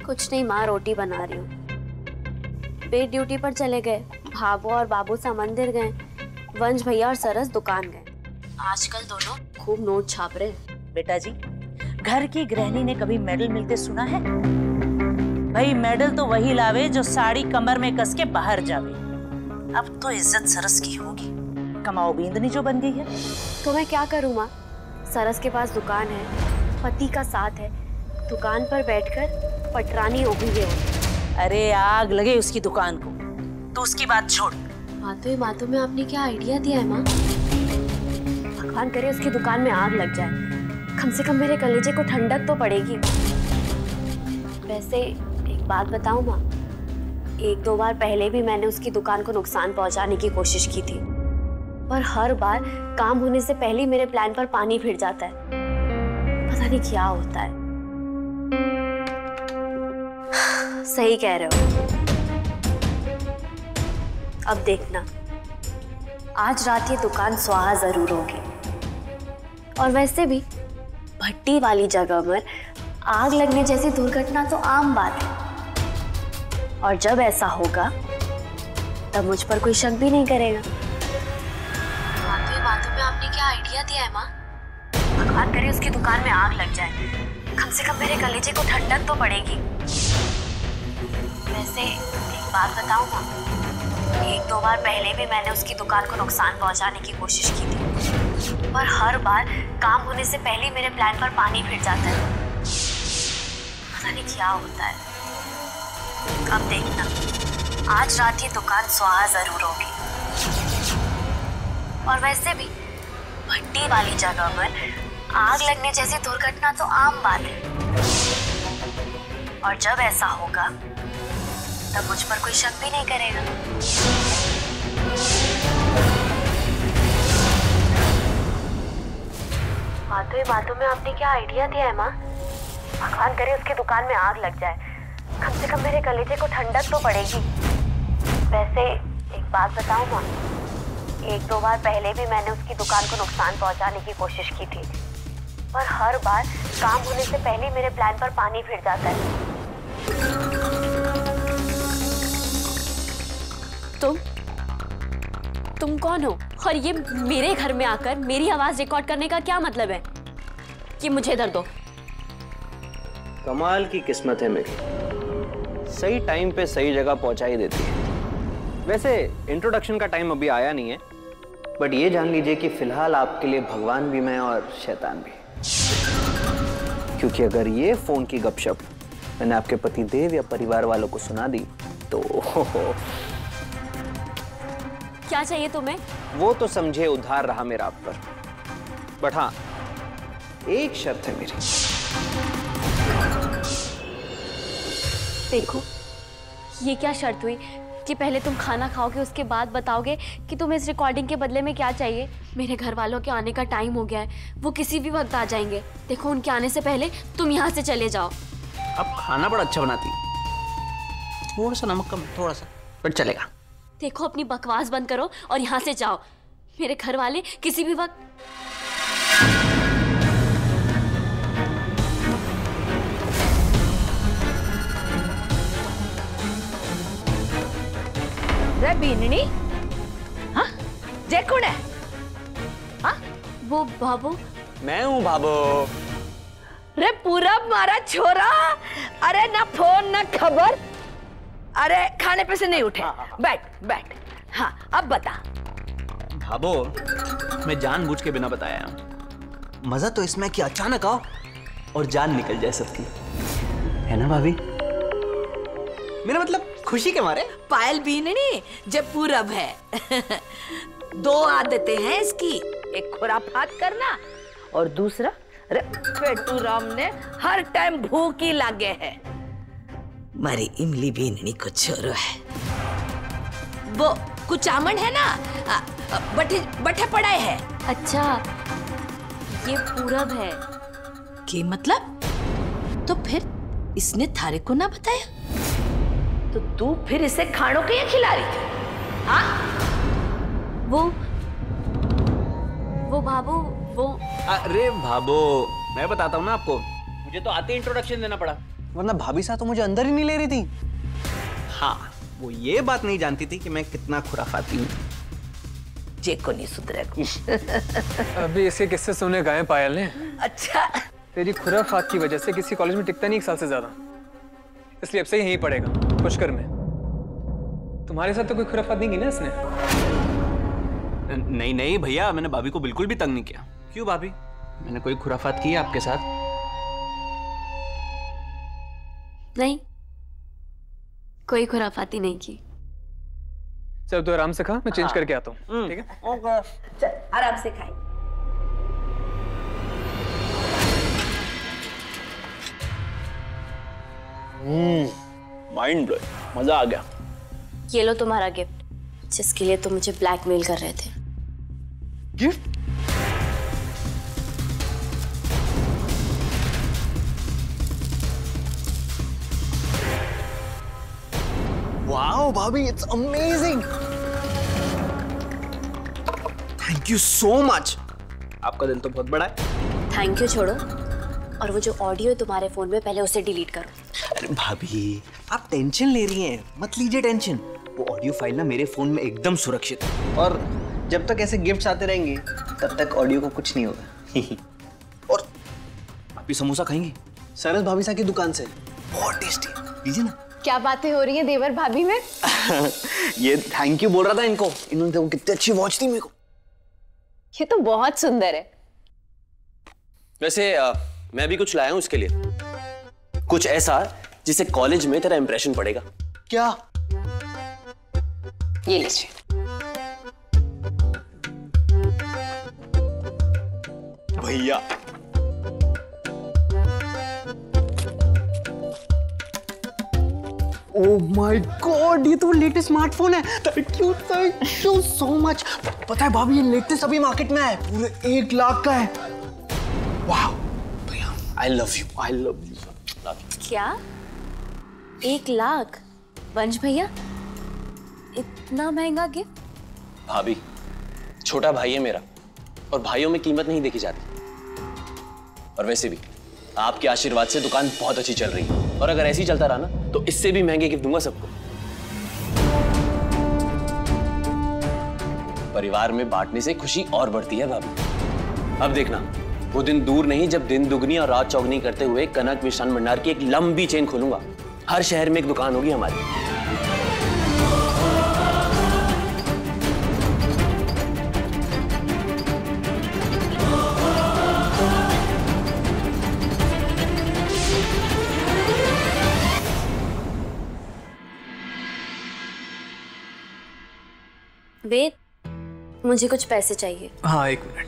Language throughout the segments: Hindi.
कुछ नहीं माँ, रोटी बना रही हूँ। पेट ड्यूटी पर चले गए, भाभो और बाबू सा मंदिर गए, वंश भैया और सरस दुकान गए। आजकल दोनों खूब नोट छाप रहे हैं। बेटा जी, घर की गृहिणी ने कभी मेडल मिलते सुना है? भाई मेडल तो वही लावे जो साड़ी कमर में कस के बाहर जावे। अब तो इज्जत सरस की होगी, कमाओ बींदनी जो बन गई है। तो मैं क्या करूँ माँ? सरस के पास दुकान है, पति का साथ है, दुकान पर बैठकर पटरानी हो गई है। अरे आग लगे उसकी दुकान को, तो उसकी बात छोड़। बातों में आपने क्या आइडिया दिया है माँ? भगवान करे उसकी दुकान में आग लग जाए, कम से कम मेरे कलेजे को ठंडक तो पड़ेगी। वैसे एक बात बताऊं माँ, एक दो बार पहले भी मैंने उसकी दुकान को नुकसान पहुंचाने की कोशिश की थी, पर हर बार काम होने से पहले मेरे प्लान पर पानी फिर जाता है। पता नहीं क्या होता है। सही कह रहे हो। अब देखना, आज रात ये दुकान स्वाहा जरूर होगी। और वैसे भी भट्टी वाली जगह पर आग लगने जैसी दुर्घटना तो आम बात है, और जब ऐसा होगा तब मुझ पर कोई शक भी नहीं करेगा। बातों में आपने क्या आइडिया दिया है माँ? भगवान करे उसकी दुकान में आग लग जाए, कम से कम मेरे कलेजे को ठंडक तो पड़ेगी। वैसे एक बात बताऊं माँ, एक दो बार पहले भी मैंने उसकी दुकान को नुकसान पहुंचाने की कोशिश की थी, पर हर बार काम होने से पहले मेरे प्लान पर पानी फिर जाता है। पता नहीं क्या होता है। अब देखना, आज रात ये दुकान स्वाहा जरूर होगी। और वैसे भी भट्टी वाली जगह पर आग लगने जैसी दुर्घटना तो आम बात है, और जब ऐसा होगा तब मुझ पर कोई शक भी नहीं करेगा। बातों में आपने क्या आइडिया दिया है माँ? भगवान करे उसकी दुकान में आग लग जाए, कम से कम मेरे कलेजे को ठंडक तो पड़ेगी। वैसे एक बात बताऊं माँ, एक दो बार पहले भी मैंने उसकी दुकान को नुकसान पहुंचाने की कोशिश की थी, पर हर बार काम होने से पहले मेरे प्लान पर पानी फिर जाता है। तुम कौन हो? और ये मेरे घर में आकर मेरी आवाज रिकॉर्ड करने का क्या मतलब है? कि मुझे इधर दो। कमाल की किस्मत है मेरी, सही टाइम पे सही जगह पहुंचा ही देती है। वैसे इंट्रोडक्शन का टाइम अभी आया नहीं है, बट ये जान लीजिए कि फिलहाल आपके लिए भगवान भी मैं और शैतान भी। क्योंकि अगर ये फोन की गपशप मैंने आपके पति देव या परिवार वालों को सुना दी तो क्या चाहिए तुम्हें? वो तो समझे उधार रहा मेरा आप पर, बट हाँ एक शर्त है मेरी। देखो, ये क्या शर्त हुई कि पहले तुम खाना खाओगे उसके बाद बताओगे कि तुम्हें इस रिकॉर्डिंग के बदले में क्या चाहिए? मेरे घर वालों के आने का टाइम हो गया है, वो किसी भी वक्त आ जाएंगे। देखो, उनके आने से पहले तुम यहाँ से चले जाओ। अब खाना बड़ा अच्छा बनाती, थोड़ा सा नमक कम, थोड़ा सा, बट चलेगा। देखो, अपनी बकवास बंद करो और यहाँ से जाओ। मेरे घर वाले किसी भी वक्त। रे बीननी, हाँ जे कौन है? हाँ वो बाबू। मैं हूँ बाबू। रे पूरा मारा छोरा, अरे ना फोन ना खबर, अरे खाने पे से नहीं उठे। बैठ बैठ। हाँ अब बता। भाबो, मैं जानबूझ के बिना बताया। मजा तो इसमें कि अचानक आओ और जान निकल जाए सबकी, है ना भाभी? मेरा मतलब खुशी के मारे। पायल बीननी जब पूरब है दो आदतें हैं इसकी, एक खुराफात करना और दूसरा पेटू राम ने हर टाइम भूखी लागे है। मरी इमली बीननी को छोरो है, वो कुछ आमन है ना, बठे पड़े है। अच्छा, ये पूरब है की मतलब? तो फिर इसने थारे को ना बताया, तो तू फिर इसे खानों के यहाँ खिला रही थी? हाँ वो बाबू, वो। अरे भाबो, मैं बताता हूँ ना आपको, मुझे तो आते इंट्रोडक्शन देना पड़ा। वरना भाभी साहब तो मुझे अंदर ही नहीं ले रही थी। हाँ, वो ये बात नहीं जानती थी कि मैं कितना खुराफाती हूँ। जे को नहीं सुधरेगा। अभी इसके किस्से सुने गए पायल ने। अच्छा, तेरी खुराफात की वजह से किसी कॉलेज में टिकता नहीं 1 साल से ज्यादा, इसलिए अब से यहीं पड़ेगा पुष्कर में। तुम्हारे साथ तो कोई खुराफात नहीं की ना इसने? नहीं नहीं भैया, मैंने भाभी को बिल्कुल भी तंग नहीं किया। क्यों भाभी, मैंने कोई खुराफात की है आपके साथ? नहीं, कोई खुराफाती नहीं की। चल तू आराम से खा, मैं चेंज करके आता हूँ। ठीक है? ओके। चल आराम से खाई। माइंड ब्लोइंग, मजा आ गया। ये लो तुम्हारा गिफ्ट, जिसके लिए तुम मुझे ब्लैकमेल कर रहे थे। गिफ्ट? वाओ भाभी, it's amazing. Thank you so much. आपका दिल तो बहुत बड़ा है। थैंक यू छोड़ो, और वो जो ऑडियो तुम्हारे फोन में, पहले उसे डिलीट करो। अरे भाभी, आप टेंशन ले रही हैं, मत लीजिए टेंशन। वो ऑडियो फाइल ना मेरे फोन में एकदम सुरक्षित है, और जब तक ऐसे गिफ्ट्स आते रहेंगे तब तक ऑडियो को कुछ नहीं होगा। और भाभी समोसा खाएंगे? सरस भाभी साहब की दुकान से, बहुत टेस्टी, लीजिए ना। क्या बातें हो रही हैं देवर भाभी में? ये थैंक यू बोल रहा था इनको, इन्होंने देखो कितनी अच्छी वॉच दी मेरे को। ये तो बहुत सुंदर है। वैसे मैं भी कुछ लाया हूं इसके लिए, कुछ ऐसा जिससे कॉलेज में तेरा इंप्रेशन पड़ेगा। क्या? ये लीजिए। भैया ओह माय गॉड, ये तो लेटेस्ट स्मार्टफोन है। Thank you so much. पता है भाभी, ये लेटेस्ट अभी मार्केट में है, पूरे 1 लाख का है। वाह भैया, I love you, I love you. क्या 1 लाख? वंश भैया, इतना महंगा गिफ्ट? भाभी, छोटा भाई है मेरा, और भाइयों में कीमत नहीं देखी जाती। और वैसे भी आपके आशीर्वाद से दुकान बहुत अच्छी चल रही है, और अगर ऐसे ही चलता रहा ना तो इससे भी महंगे गिफ्ट दूंगा सबको। परिवार में बांटने से खुशी और बढ़ती है भाभी। अब देखना, वो दिन दूर नहीं जब दिन दुगनी और रात चौगनी करते हुए कनक मिष्ठान भंडार की एक लंबी चेन खोलूंगा। हर शहर में एक दुकान होगी हमारी। वेद, मुझे कुछ पैसे चाहिए। हाँ, 1 मिनट।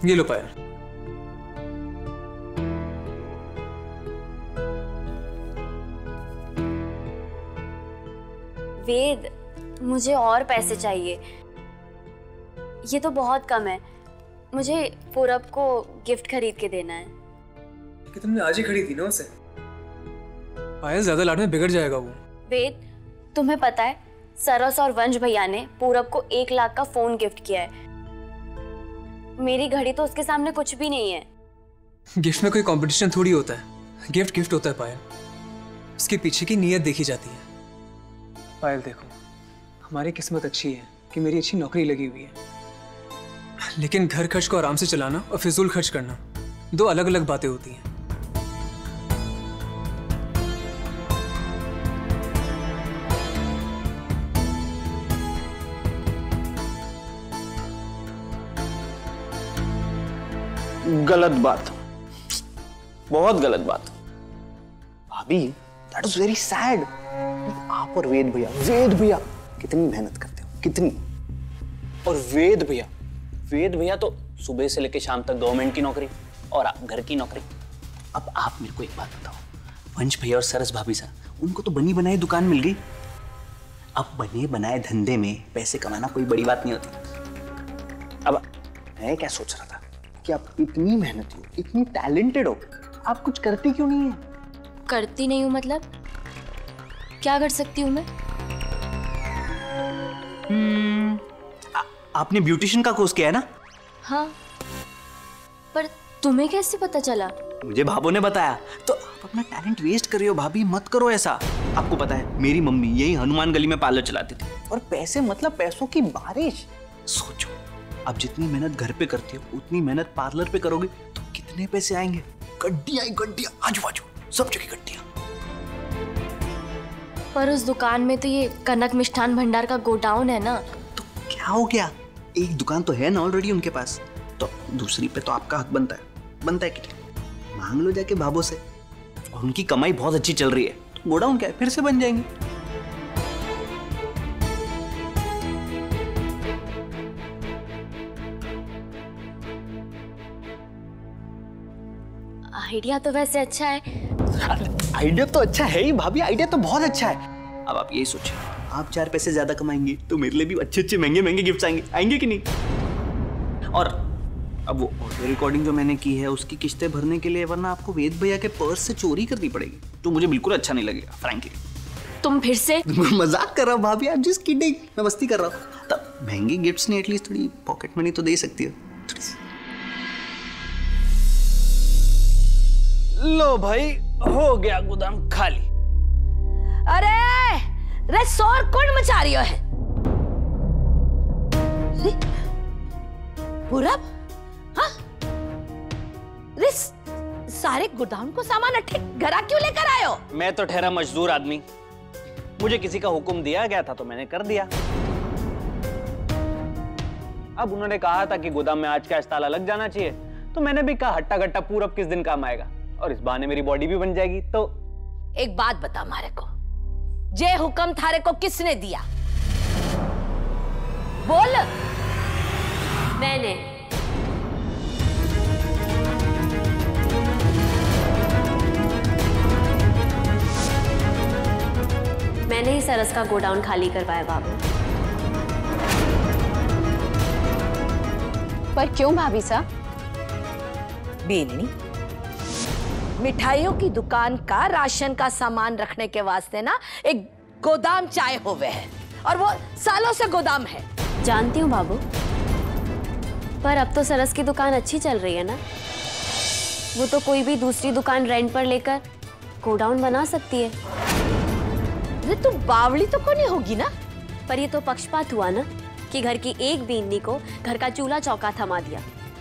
ये लो पायल। वेद, मुझे और पैसे चाहिए। ये तो बहुत कम है, मुझे पूरब को गिफ्ट खरीद के देना है। कि तुमने आज ही खरीदी ना उसे? पायल, ज्यादा लाड में बिगड़ जाएगा वो। वेद, तुम्हें पता है सरस और वंश भैया ने पूरब को 1 लाख का फोन गिफ्ट किया है। मेरी घड़ी तो उसके सामने कुछ भी नहीं है। गिफ्ट में कोई कंपटीशन थोड़ी होता है, गिफ्ट गिफ्ट होता है पायल, उसके पीछे की नीयत देखी जाती है। पायल देखो, हमारी किस्मत अच्छी है कि मेरी अच्छी नौकरी लगी हुई है, लेकिन घर खर्च को आराम से चलाना और फिजूल खर्च करना 2 अलग अलग बातें होती हैं। गलत बात, बहुत गलत बात। भाभी, दैट इज वेरी सैड। आप और वेद भैया कितनी मेहनत करते हो, कितनी। और वेद भैया तो सुबह से लेकर शाम तक गवर्नमेंट की नौकरी, और आप घर की नौकरी। अब आप मेरे को एक बात बताओ, वंश भैया और सरस भाभी साहब, उनको तो बनी बनाई दुकान मिल गई। अब बने बनाए धंधे में पैसे कमाना कोई बड़ी बात नहीं होती। अब मैं क्या सोच रहा था कि आप इतनी मेहनती हो, इतनी टैलेंटेड हो, आप कुछ करती क्यों नहीं है? करती नहीं हूँ मतलब? क्या कर सकती हूँ मैं? आपने ब्यूटिशियन का कोर्स किया है ना? हाँ, पर तुम्हें कैसे पता चला? मुझे भाभो ने बताया। तो आप अपना टैलेंट वेस्ट कर रही हो भाभी, मत करो ऐसा। आपको पता है मेरी मम्मी यही हनुमान गली में पार्लर चलाती थी, और पैसे मतलब पैसों की बारिश। सोचो, अब जितनी मेहनत घर पे करती हो उतनी मेहनत पार्लर पे करोगे तो कितने पैसे आएंगे? गड्डियां ही गड्डियां, आजू बाजू सब जगह गड्डियां। पर उस दुकान में तो ये कनक मिष्ठान भंडार का गोडाउन है ना। तो क्या हो गया, एक दुकान तो है ना ऑलरेडी उनके पास, तो दूसरी पे तो आपका हक बनता है कि नहीं? मांग लो जाके भाभो से। और उनकी कमाई बहुत अच्छी चल रही है, तो गोडाउन क्या है, फिर से बन जाएंगे। आइडिया तो वैसे अच्छा है। आइडिया तो अच्छा है ही भाभी, आइडिया तो बहुत अच्छा है। अब आप यही सोचिए, आप 4 पैसे ज्यादा कमाएंगे तो मेरे लिए भी अच्छे महंगे गिफ्ट्स आएंगे कि नहीं? और अब वो ऑडियो रिकॉर्डिंग जो मैंने की है उसकी किस्तें भरने के लिए, वरना आपको वेद भैया के पर्स से चोरी करनी पड़ेगी, तो मुझे बिल्कुल अच्छा नहीं लगेगा फ्रैंकली। तुम फिर से? मजाक कर रहा हूँ भाभी, आई एम जस्ट किडिंग, मैं मस्ती कर रहा हूँ। तब महंगी गिफ्ट्स नहीं, एटलीस्ट थोड़ी पॉकेट मनी तो दे सकती हो। लो भाई, हो गया गोदाम खाली। अरे शोर कौन मचा रही है? पूरब, हाँ? सारे गोदाम को सामान अट्ठे घरा क्यों लेकर आए हो? मैं तो ठहरा मजदूर आदमी, मुझे किसी का हुक्म दिया गया था तो मैंने कर दिया। अब उन्होंने कहा था कि गोदाम में आज का ताला लग जाना चाहिए, तो मैंने भी कहा हट्टा गट्टा पूरब किस दिन काम आएगा, और इस बहाने मेरी बॉडी भी बन जाएगी। तो एक बात बता मारे को, जे हुक्म थारे को किसने दिया? बोल। मैंने। मैंने ही सरस का गोडाउन खाली करवाया बाबू। पर क्यों भाभी साहब? बेलनी, मिठाइयों की दुकान का राशन का सामान रखने के वास्ते ना एक गोदाम चाय हुए है, और वो सालों से गोदाम है। जानती हूँ बाबू, पर अब तो सरस की दुकान अच्छी चल रही है ना, वो तो कोई भी दूसरी दुकान रेंट पर लेकर गोडाउन बना सकती है। अरे तू बावली तो कोई नहीं होगी ना? पर ये तो पक्षपात हुआ ना, कि घर की एक बींदी को घर का चूल्हा चौका थमा दिया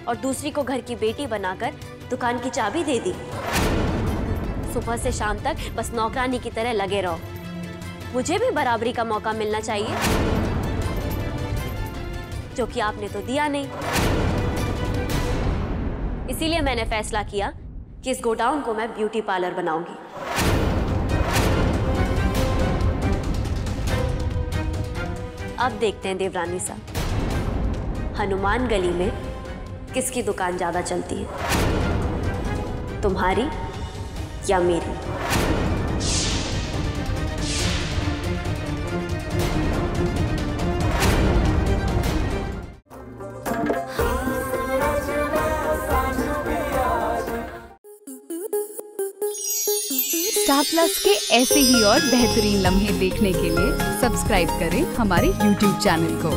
और दूसरी को घर की बेटी बनाकर दुकान की चाबी दे दी। सुबह से शाम तक बस नौकरानी की तरह लगे रहो। मुझे भी बराबरी का मौका मिलना चाहिए, जो कि आपने तो दिया नहीं। इसीलिए मैंने फैसला किया कि इस गोडाउन को मैं ब्यूटी पार्लर बनाऊंगी। अब देखते हैं देवरानी साहब, हनुमान गली में किसकी दुकान ज्यादा चलती है, तुम्हारी या मेरी? स्टार प्लस के ऐसे ही और बेहतरीन लम्हे देखने के लिए सब्सक्राइब करें हमारे YouTube चैनल को।